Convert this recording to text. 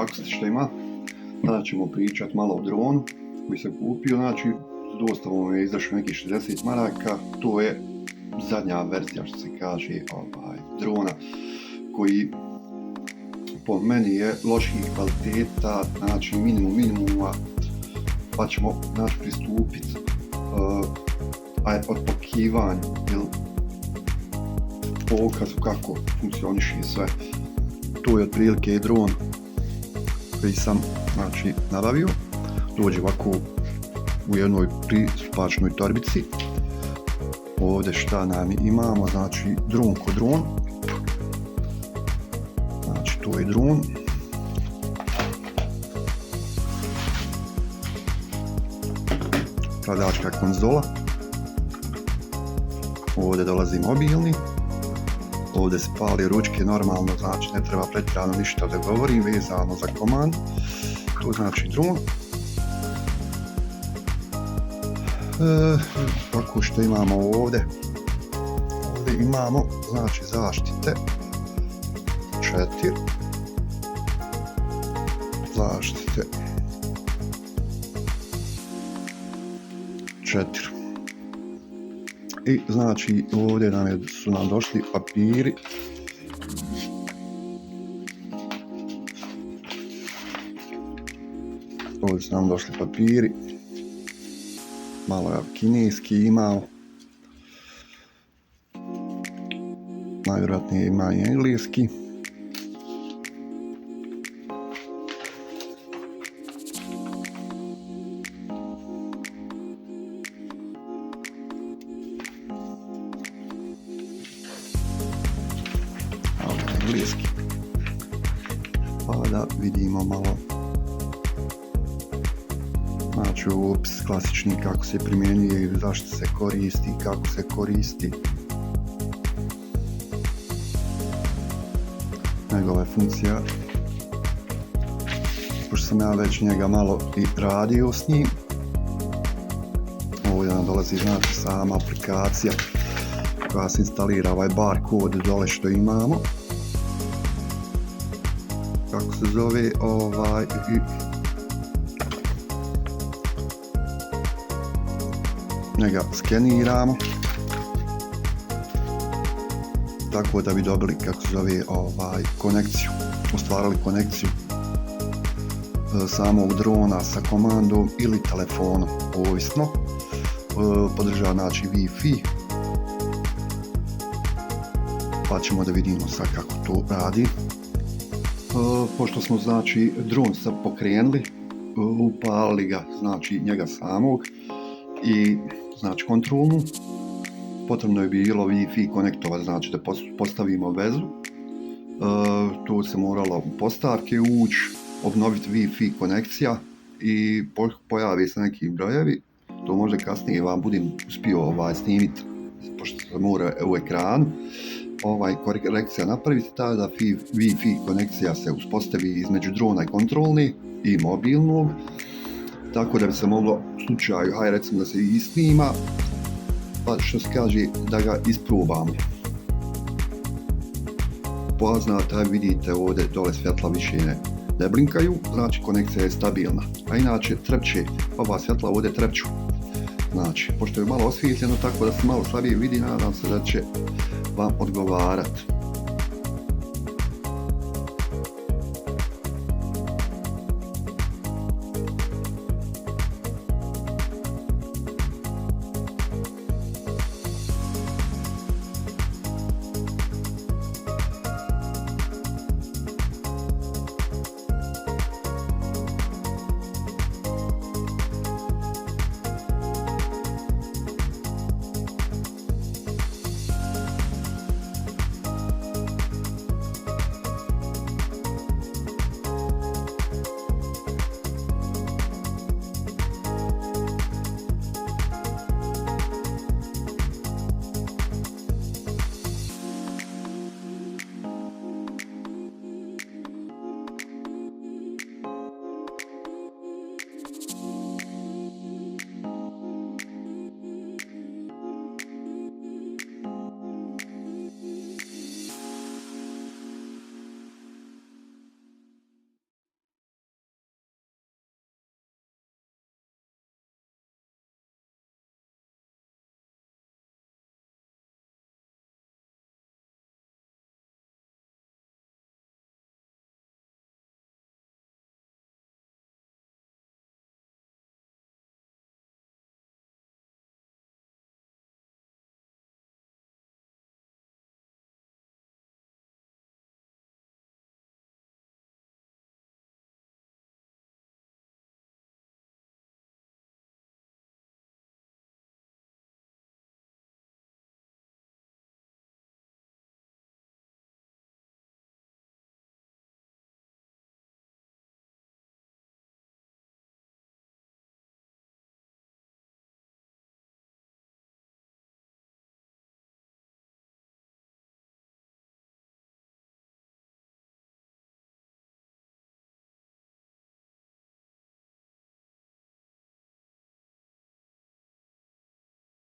kako šta ima. Sada ćemo pričati malo o dronu koji sam kupio, znači s dostavom je izašao nekih 60 maraka, to je zadnja verzija što se kaže drona koji po meni je loših kvaliteta, znači minimuma, pa ćemo pristupiti otpakivanju ili pokazu kako funkcioniše sve. To je otprilike dron koji sam nabavio. Dođe ovako u jednoj pristupačnoj torbici. Ovdje šta nam imamo, znači dron ko dron. Znači to je dron. Upravljačka konzola. Ovdje dolazi mobilni. Ovdje se pali ručke normalno, znači ne treba pretjerano ništa da govorim vezano za komandu. To znači dron. Ovako što imamo ovdje. Ovdje imamo znači zaštite 4. Zaštite 4. I znači ovdje su nam došli papiri. Ovdje su nam došli papiri. Malo je kineski imao. Najvjerojatnije ima i engleski. Engleski. Pa da vidimo malo. Znači opis klasični kako se primjenjuje, zašto se koristi, kako se koristi. Njegova funkcija. Pošto sam ja već njega malo i radio s njim. Ovdje nam dolazi znači sama aplikacija koja se instalira ovaj bar kod dole što imamo. Kako se zove njega skeniramo tako da bi dobili kako se zove konekciju, ostvarili konekciju samog drona sa komandom ili telefonom, ovisno. Podržava znači Wi-Fi, pa ćemo da vidimo sad kako to radi. Pošto smo znači dron sad pokrenuli, upalili ga znači njega samog i znači kontrolnu, potrebno je bilo Wi-Fi konektovati, znači da postavimo vezu. Tu se moralo u postavke ući, obnoviti Wi-Fi konekcija i pojavi se neki brojevi. To možda kasnije vam budem uspio snimiti, pošto se mora u ekranu korekcija napraviti, tada da Wi-Fi konekcija se uspostavi između drona i kontrolni i mobilnog, tako da bi se moglo u slučaju, hajde recimo da se i snima, pa što se kaže da ga isprobamo. Poznate, vidite ovdje dole svjetla više ne blinkaju, znači konekcija je stabilna, a inače trepće, ova svjetla ovdje trepću. Znači, pošto je malo osvjetljeno, tako da se malo slabije vidi, nadam se da će vam odgovarati.